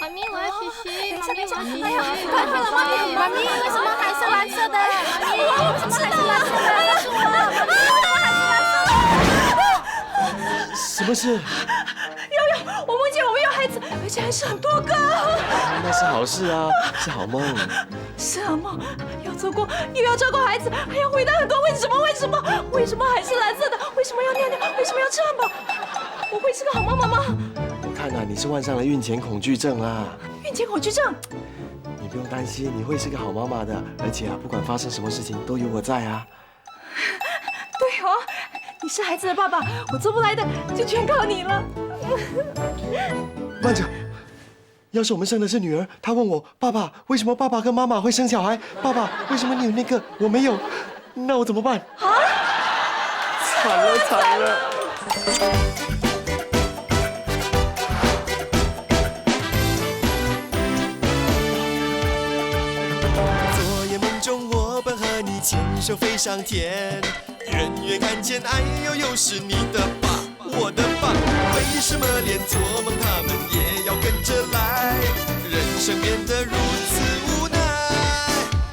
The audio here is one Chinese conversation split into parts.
妈咪，我要洗洗。妈咪，我要洗洗。哎呀，快了，妈咪，为什么还是蓝色的？妈咪，为什么还是蓝色的？告诉我，妈咪，为什么还是蓝色的？什么事？我梦见我们有孩子，而且还是很多个。那是好事啊，是好梦。是啊，梦要做过，又要照顾孩子，还要回答很多为什么还是蓝色的？为什么要尿尿？为什么要吃汉堡？我会是个好妈妈吗？我看啊，你是患上了孕前恐惧症啦。孕前恐惧症？你不用担心，你会是个好妈妈的。而且啊，不管发生什么事情，都有我在啊。对哦，你是孩子的爸爸，我做不来的就全靠你了。慢着，要是我们生的是女儿，她问我爸爸为什么爸爸跟妈妈会生小孩，爸爸为什么你有那个我没有，那我怎么办？啊！惨了惨了！昨夜梦中我本和你牵手飞上天，远远看见，哎呦，又是你的爸，我的爸。为什么连做梦他们也要跟着来？人生变得如此无奈。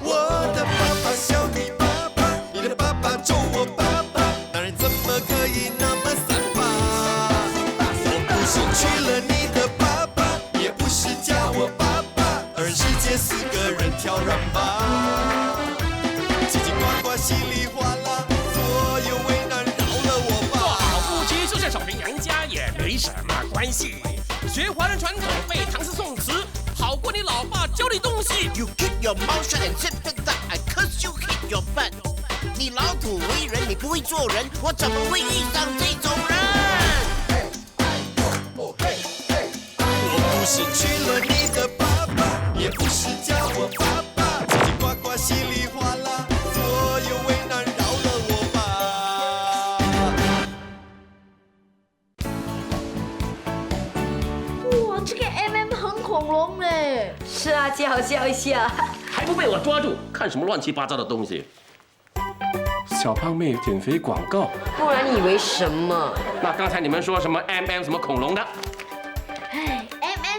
我的爸爸笑你爸爸，你的爸爸咒我爸爸，男人怎么可以那么三八？我不是娶了你的爸爸，也不是嫁我爸爸，二人世界四个人跳软吧，叽叽呱呱稀里哗啦，所有为难饶了我吧。好夫妻就像小平娘家也没什么关系，学华人传统背唐诗宋词，好过你老爸教你东西。 You keep your mouth shut and sit back. I curse you, hit your butt. 你老土为人，你不会做人，我怎么会遇上这种人？我不是娶了你的爸爸，也不是嫁我爸爸，叽叽呱呱稀里哗啦，所有为难饶了我吧。哇，这个 很恐龙嘞！是啊，借好笑一下。还不被我抓住？看什么乱七八糟的东西？小胖妹减肥广告。不然你以为什么？那刚才你们说什么 什么恐龙的？哎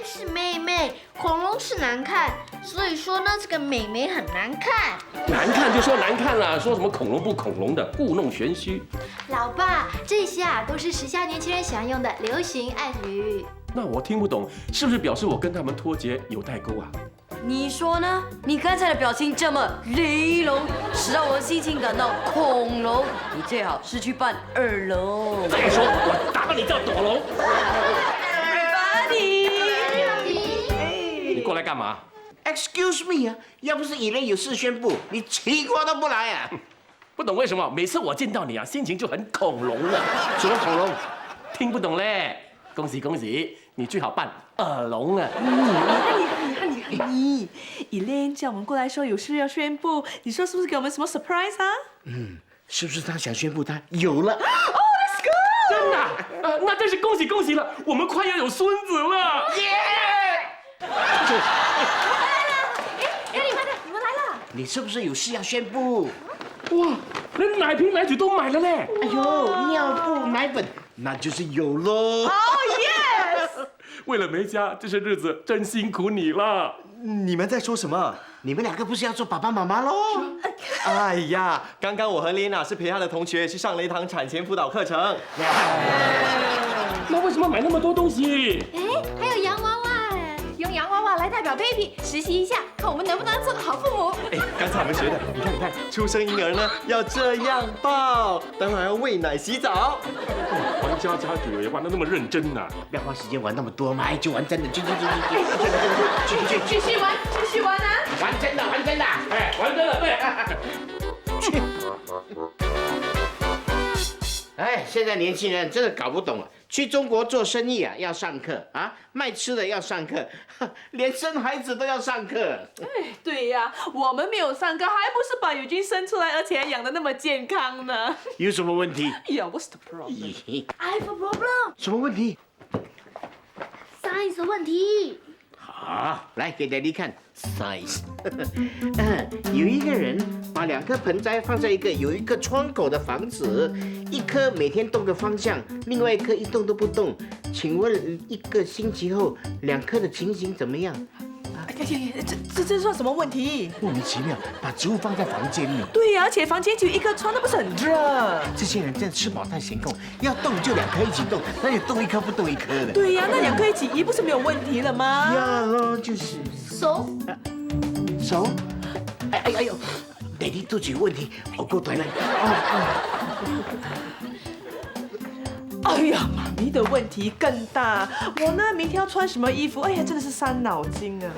是妹妹，恐龙是难看，所以说呢，这个美眉很难看。难看就说难看啦，说什么恐龙不恐龙的，故弄玄虚。老爸，这些啊都是时下年轻人喜欢用的流行暗语。那我听不懂，是不是表示我跟他们脱节有代沟啊？你说呢？你刚才的表情这么雷龙，使让我心情感到恐龙。你最好是去扮耳龙。再说我打把你叫朵龙。你过来干嘛？ Excuse me 啊，要不是以类有事宣布，你齐国都不来啊！不懂为什么每次我见到你啊，心情就很恐龙了。什么恐龙？听不懂嘞。恭喜恭喜，你最好扮耳龙啊！你Elaine叫我们过来说有事要宣布，你说是不是给我们什么 surprise 啊？是不是他想宣布他有了？真的、那真是恭喜恭喜了，我们快要有孙子了！你们来了！你是不是有事要宣布？哇，连奶瓶奶嘴都买了嘞！哎呦，尿布奶粉，那就是有喽。为了梅家，这些日子真辛苦你了。你们在说什么？你们两个不是要做爸爸妈妈喽？哎呀，刚刚我和丽娜是陪她的同学去上了一堂产前辅导课程。那为什么买那么多东西？哎，还有洋娃娃哎，用洋娃娃来代表 baby，实习一下，看我们能不能做个好父母。哎，刚才我们学的，你看，出生婴儿呢要这样抱，等会儿要喂奶洗澡。玩家家酒也玩得那么认真呐、不要花时间玩那么多嘛，就玩真的，去，继续玩啊！玩真的，哎，玩真的对。去。哎，现在年轻人真的搞不懂了，去中国做生意啊要上课啊，卖吃的要上课，连生孩子都要上课。对呀，我们没有上课，还不是把友军生出来，而且还养得那么健康呢？有什么问题？ Yeah，what's the problem？ I have a problem， 什么问题？ size 的问题。好，来给 Daddy 看， size。有一个人把2颗盆栽放在有一个窗口的房子，一颗每天动个方向，另外一颗一动都不动。请问1个星期后，2颗的情形怎么样？这算什么问题？莫名其妙，把植物放在房间里。对呀，而且房间只有1颗窗，那不是很热？这些人真的吃饱太闲空，要动就2颗一起动，哪有动1颗不动1颗的？对呀，那2颗一起移不是没有问题了吗？呀咯，就是手手。哎呦，弟弟肚子有问题，我过来了。哎呀，妈咪的问题更大。我呢，明天要穿什么衣服？哎呀，真的是伤脑筋啊！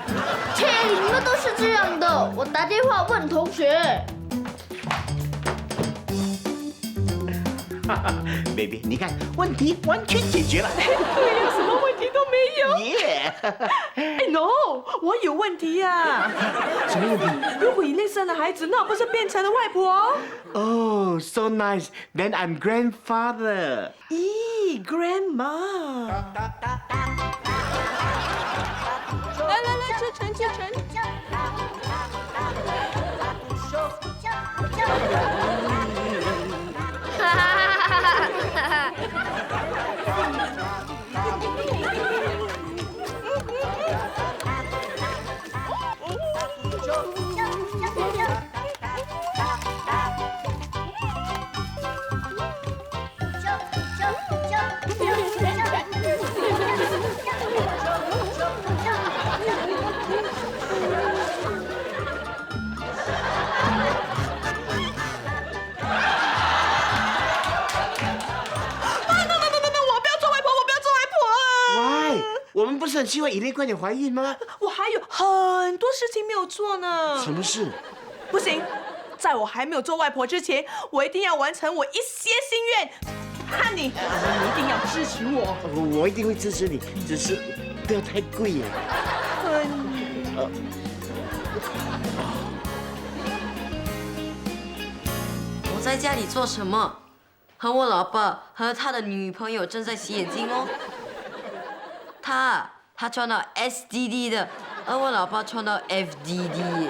切，你们都是这样的。我打电话问同学。baby， 你看问题完全解决了。对呀，什么问题都没有。耶！哎 ，no， 我有问题呀。什么问题？如果以内生了孩子，那我不是变成了外婆？ Oh, so nice. Then I'm grandfather. 咦 ，grandma。来，志成。哈哈哈哈我们不是很希望以内快点怀孕吗？我还有很多事情没有做呢。什么事？不行，在我还没有做外婆之前，我一定要完成我一些心愿。和你一定要支持我。我一定会支持你，只是不要太贵了。我在家里做什么？和我老爸和他的女朋友正在洗眼睛哦。他穿到 SDD 的，而我老爸穿到 FDD。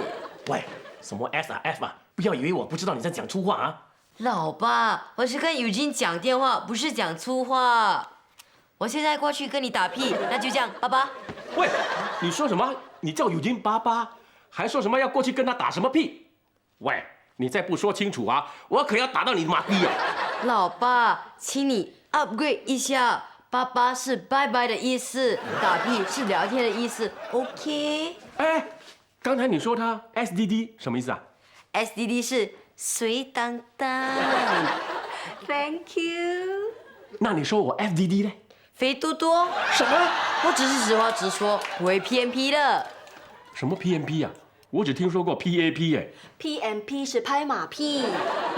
喂，什么 S 啊 F 啊？不要以为我不知道你在讲粗话啊！老爸，我是跟友金讲电话，不是讲粗话。我现在过去跟你打屁，那就这样，爸爸。喂，你说什么？你叫友金爸爸，还说什么要过去跟他打什么屁？喂，你再不说清楚啊，我可要打到你妈逼啊！老爸，请你 upgrade 一下。爸爸是拜拜的意思，打屁是聊天的意思 ，OK？ 哎，刚才你说他 SDD 什么意思啊 ？SDD 是水当当 ，Thank you。那你说我 FDD 呢？肥多多。什么？我只是实话直说，不会 PMP 的。什么 PMP 啊？我只听说过 PAP 哎。PMP 是拍马屁。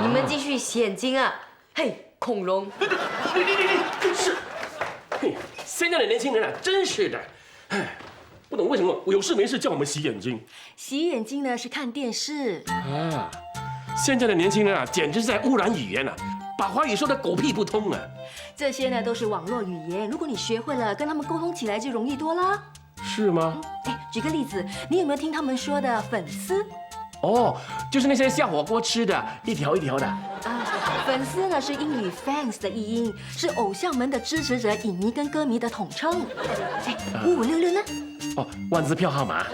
你们继续洗眼睛啊！嘿，恐龙。是。嘿，现在的年轻人啊，真是的，哎，不懂为什么有事没事叫我们洗眼睛。洗眼睛呢是看电视啊，现在的年轻人啊，简直是在污染语言啊，把华语说的狗屁不通啊。这些呢都是网络语言，如果你学会了，跟他们沟通起来就容易多啦。是吗？哎，举个例子，你有没有听他们说的粉丝？哦，就是那些下火锅吃的，一条一条的。粉丝呢是英语 fans 的译音，是偶像们的支持者、影迷跟歌迷的统称。哎，5566呢？哦，万字票号码。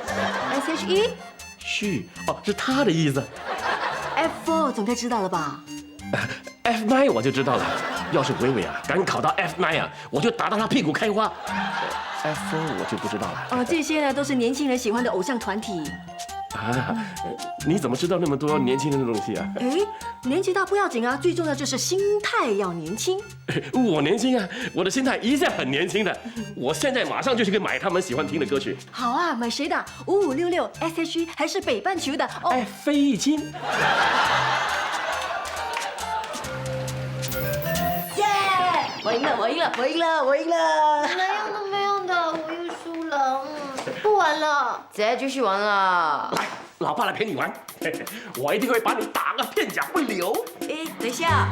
SHE？是哦，是他的意思。F4 总该知道了吧？F9 我就知道了。要是伟伟啊敢考到 F9 啊，我就打到他屁股开花。F4 我就不知道了。哦，这些呢都是年轻人喜欢的偶像团体。啊，你怎么知道那么多年轻人的东西啊？哎，年纪大不要紧啊，最重要就是心态要年轻。我年轻啊，我的心态一向很年轻的。我现在马上就去买他们喜欢听的歌曲。好啊，买谁的？5566 SHE 还是北半球的？哦，哎，费玉清。耶！我赢了！没用的，我又输了，不玩了。直接继续玩了。来，老爸来陪你玩，我一定会把你打个片甲不留。哎，等一下！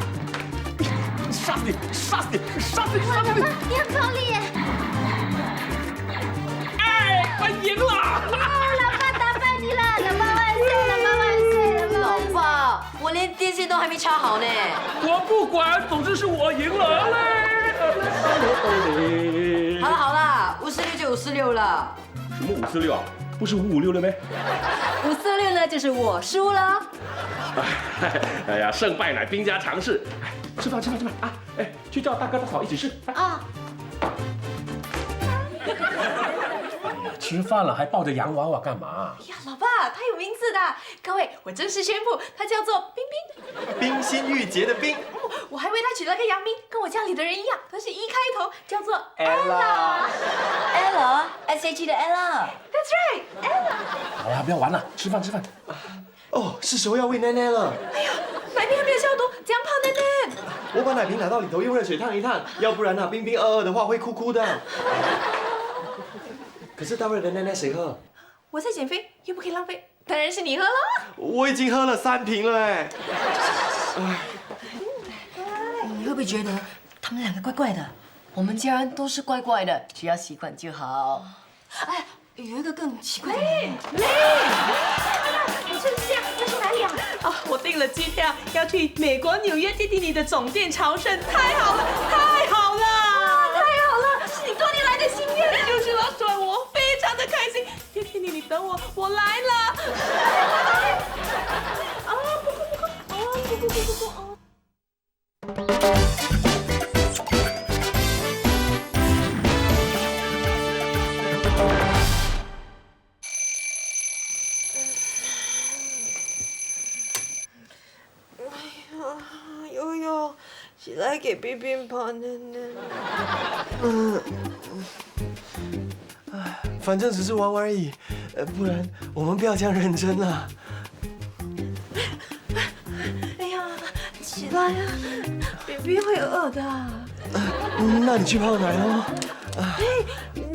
杀死你！你很暴力耶！哎，我赢了！老爸打电线都还没插好呢。我不管，总之是我赢了嘞。好了好了，56就56了。什么546啊？不是556了没？ 546呢，就是我输了。哎呀，胜败乃兵家常事。哎，吃饭啊！哎，去叫大哥大嫂一起吃。啊，吃饭了还抱着洋娃娃干嘛？呀，老爸，他有名字的。各位，我正式宣布，他叫做冰冰。冰心玉洁的冰。我还为他取了个洋名，跟我家里的人一样，都是一开头，叫做 Ella。 Ella，SH 的 Ella。 That's right, Ella。好了，不要玩了，吃饭。哦，是时候要喂奶奶了。奶瓶还没有消毒，怎样泡奶奶？我把奶瓶拿到里头用热水烫一烫，要不然啊，冰冰饿的话会哭哭的。可是大卫的奶奶谁喝？我在减肥，又不可以浪费，当然是你喝了。我已经喝了3瓶了哎。你会不会觉得他们两个怪怪的？我们家人都是怪怪的，只要习惯就好。哎，有一个更奇怪的人。你是这样要去哪里啊？啊，我订了机票，要去美国纽约迪士尼的总店朝圣，太好了，太好了，太好了，是你多年来的心愿，就是了，所以我非常的开心。天天你等我，我来了。啊，不。悠悠，起来给冰冰泡奶奶。反正只是玩玩而已，不然我们不要这样认真啦。哎呀，起来呀，冰冰会饿的。那你去泡奶喽。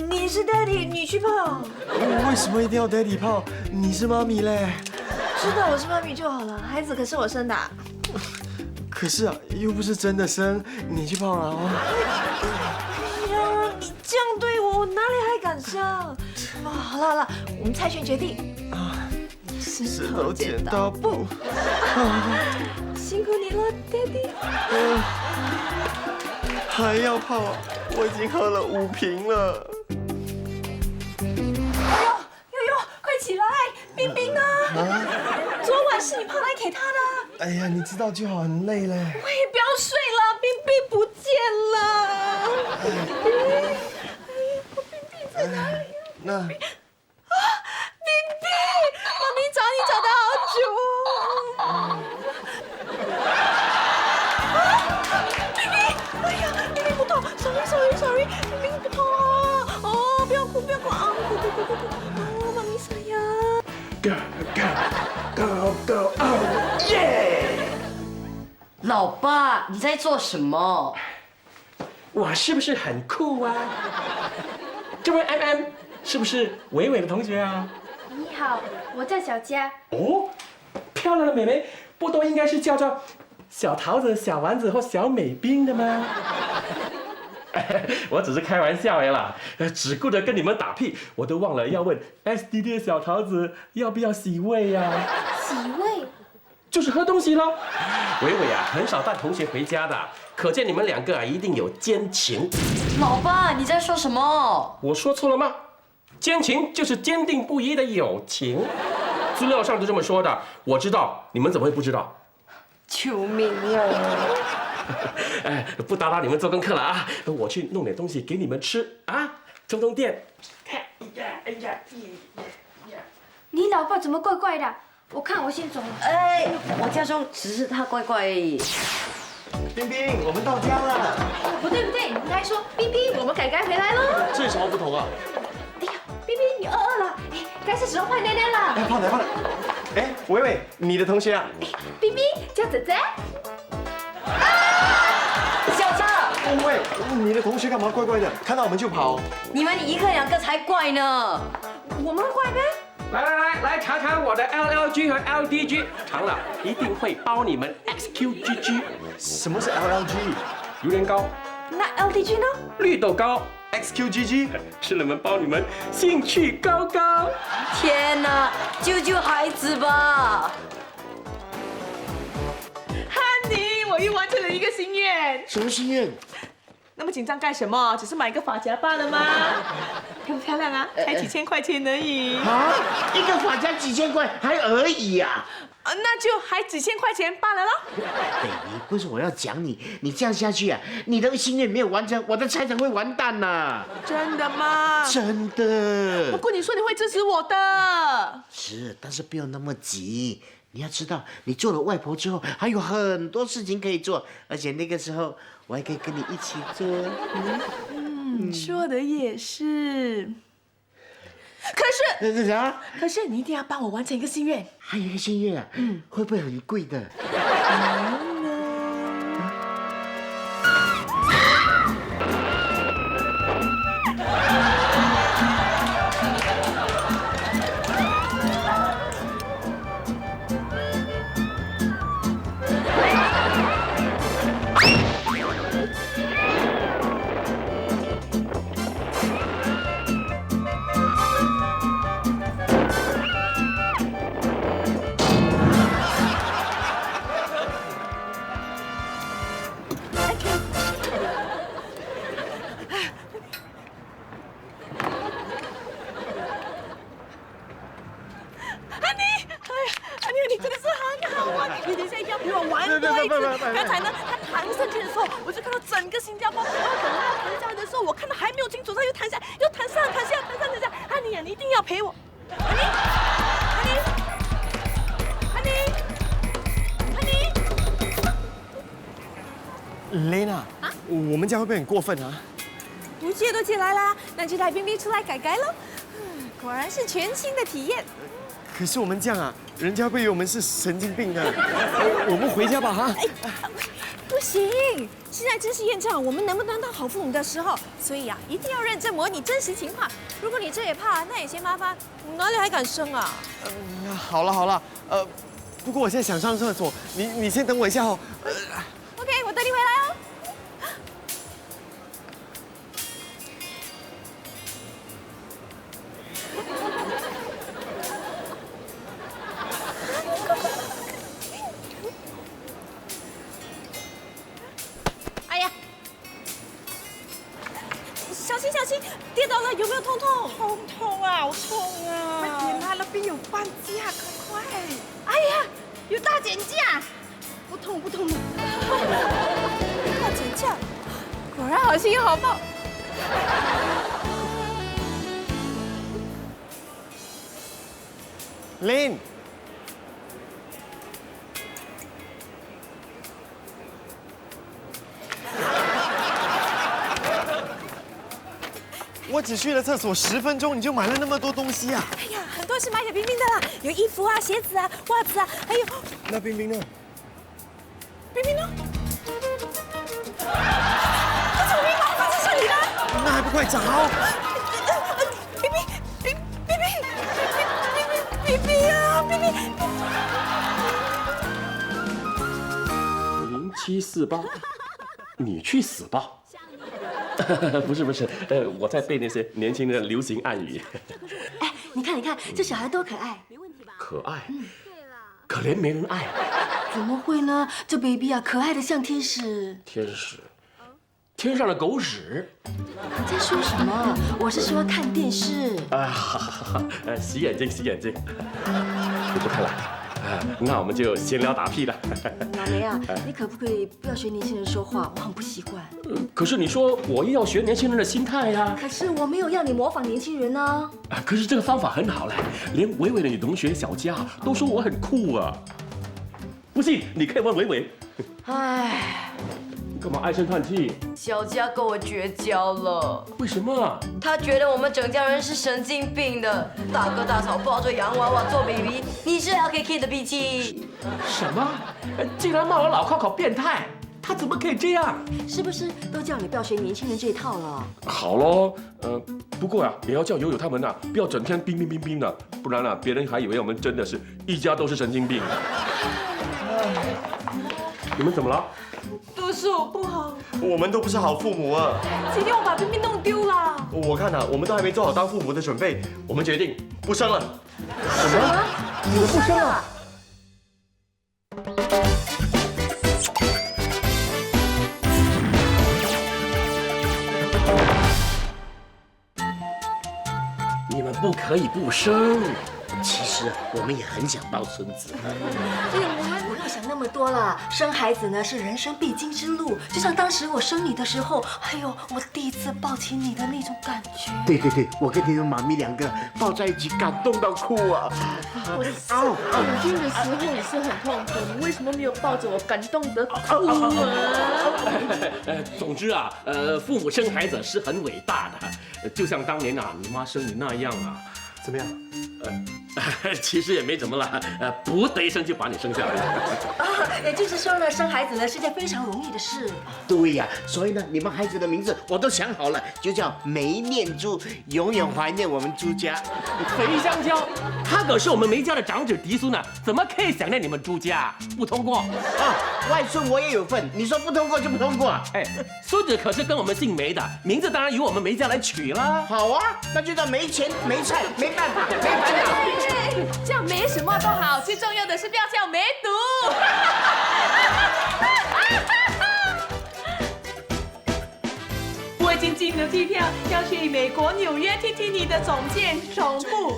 你是 Daddy， 你去泡。为什么一定要 Daddy 泡？你是妈咪嘞。知道我是妈咪就好了，孩子可是我生的。可是啊，又不是真的生，你去泡了哦。哎呀，你这样对我，我哪里还敢生？好了，我们猜拳决定。石头剪刀布。辛苦你了 ，Daddy。还要泡？我已经喝了5瓶了。悠悠，快起来！冰冰呢？昨晚是你泡奶给他的。哎呀，你知道就好，很累嘞。我也不要睡了，冰冰不见了。冰冰在哪里？那冰冰，妈咪找你找得好久。冰冰，哎呀，冰冰不痛 ，sorry， 冰冰不痛啊。哦，不要哭啊，哭，哦，妈咪sayang。Go， 耶！老爸，你在做什么？我是不是很酷啊？这位 MM 是不是伟伟的同学啊？你好，我叫小佳。哦，漂亮的妹妹不都应该是叫做小桃子、小丸子或小美冰的吗？我只是开玩笑呀啦，只顾着跟你们打屁，我都忘了要问 SDD 的小桃子要不要洗胃呀？洗胃？就是喝东西咯。伟伟啊，很少带同学回家的，可见你们2个啊一定有奸情。老爸，你在说什么？我说错了吗？奸情就是坚定不移的友情，资料上就这么说的。我知道，你们怎么会不知道？救命啊！哎，不打扰你们做功课了啊！我去弄点东西给你们吃啊，充电。哎呀！你老爸怎么怪怪的？我看我先走了。哎，我家中只是他怪怪而已。冰冰，我们到家了。不对，你应该说冰冰，我们该回来喽。这有什么不同啊？哎呀，冰冰你饿了，哎，该是时候泡奶奶了。哎，泡奶。哎，伟伟，你的同学啊？冰冰叫仔仔。小张，喂，你的同学干嘛怪怪的？看到我们就跑。你们1个2个才怪呢。我们怪呗。来尝尝我的 LLG 和 LDG， 尝了一定会包你们 XQGG。什么是 LLG？ 榴莲糕。那 LDG 呢？绿豆糕。 XQGG， 吃了们包你们兴趣高高。天哪，救救孩子吧！我又完成了一个心愿。什么心愿？那么紧张干什么？只是买个发夹罢了吗？漂不漂亮啊？才几千块钱而已。啊，一个发夹几千块，还而已呀、那就还几千块钱罢了咯。baby， 不是我要讲你，你这样下去啊，你的心愿没有完成，我的财产会完蛋呐、真的吗？真的。不过你说你会支持我的。是，但是不要那么急。你要知道，你做了外婆之后，还有很多事情可以做，而且那个时候我还可以跟你一起做。说的也是。可是啥？可是你一定要帮我完成一个心愿。还有一个心愿啊，会不会很贵的？你真的是很好玩，你等一下一定要陪我玩多一次。刚才呢，他弹上去的时候，我就看到整个新加坡。然后等他弹下来的时候，我看到还没有清楚，他又弹下，又弹上，弹下，弹上，弹下。安妮呀，你一定要陪我。安妮。Lena，我们这样会不会很过分啊？不借都借来啦，那就带冰冰出来改改喽。果然是全新的体验。可是我们这样啊，人家会以为我们是神经病的。我们回家吧哈。不行，现在正是验证我们能不能当好父母的时候，所以啊，一定要认真模拟真实情况。如果你这也怕，那也嫌麻烦，哪里还敢生啊？好了，不过我现在想上厕所，你先等我一下哦。OK， 我等你回来哦。哎呀，小心，跌倒了，有没有痛？痛啊，好痛啊！快点啊，那边有半价，快！哎呀，有大减价，不痛的。大减价，果然好心有好报。Lin，我只去了厕所10分钟，你就买了那么多东西啊？哎呀，很多是买给冰冰的啦，有衣服啊、鞋子啊、袜子啊，还有……那冰冰呢？冰冰呢？可是我没把它放在这里了。那还不快找？冰冰啊，冰冰！0748，你去死吧！不是，我在背那些年轻人的流行暗语。哎，你看，这小孩多可爱，可爱，可怜没人爱。怎么会呢？这 baby 啊，可爱的像天使。天使，天上的狗屎。你在说什么？我是说看电视。洗眼睛。你不看了？那我们就闲聊打屁了。老梅啊，你可不可以不要学年轻人说话？我很不习惯。可是你说我也要学年轻人的心态呀。可是我没有要你模仿年轻人呢。可是这个方法很好嘞，连伟伟的女同学小佳都说我很酷啊。不信你可以问伟伟。唉，你干嘛唉声叹气？小佳跟我绝交了。为什么？他觉得我们整家人是神经病的，大哥大嫂抱着洋娃娃做 baby， 你是 LKK 的脾气。什么？竟然骂我老靠变态？他怎么可以这样？是不是都叫你不要学年轻人这一套了？好咯，不过也要叫友友他们不要整天冰的，不然别人还以为我们真的是一家都是神经病。你们怎么了？读书不好，我们都不是好父母啊！今天我把冰冰弄丢了。我看我们都还没做好当父母的准备，我们决定不生了。什么？你们不生了？你们不可以不生。其实我们也很想抱孙子。不要想那么多啦，生孩子呢是人生必经之路，就像当时我生你的时候，还有我第一次抱起你的那种感觉。对对对，我跟你们妈咪两个抱在一起，感动到哭啊！我听的时候也是很痛苦，你为什么没有抱着我感动的哭啊？总之啊，父母生孩子是很伟大的，就像当年啊你妈生你那样啊。怎么样？其实也没怎么了，不得一声就把你生下来了。也就是说呢，生孩子呢是件非常容易的事。对呀，所以呢，你们孩子的名字我都想好了，就叫梅念珠，永远怀念我们朱家。肥香蕉，他可是我们梅家的长子嫡孙呢，怎么可以想念你们朱家？不通过啊，外孙我也有份，你说不通过就不通过。哎，孙子可是跟我们姓梅的，名字当然由我们梅家来取啦。好啊，那就叫没钱没菜没办法没烦恼。叫没什么都好，最重要的是不要叫梅毒。我已经订了机票，要去美国纽约听听你的总店总部。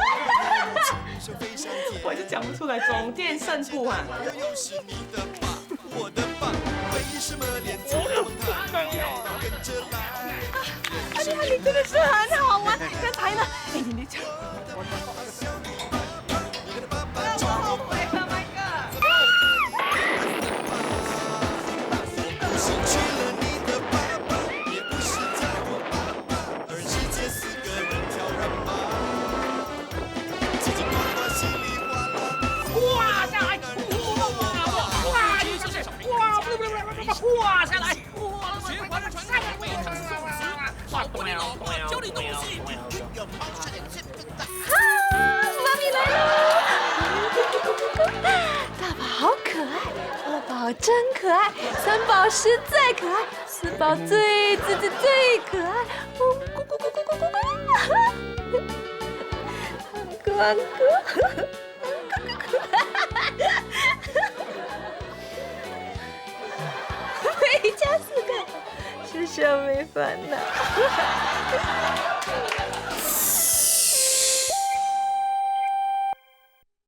我就讲不出来总店胜部啊。又是你的爸，我的爸，为什么连做梦他们也要跟着来？你真的是很好玩，刚才呢，哎，你讲。挂下来！循环传菜味很送死，换不了，教你东西。妈咪来喽！大宝好可爱，二宝真可爱，三宝实在可爱，四宝最可爱。咕咕咕咕咕咕咕咕！哥哥。一家四口，是什么没烦恼？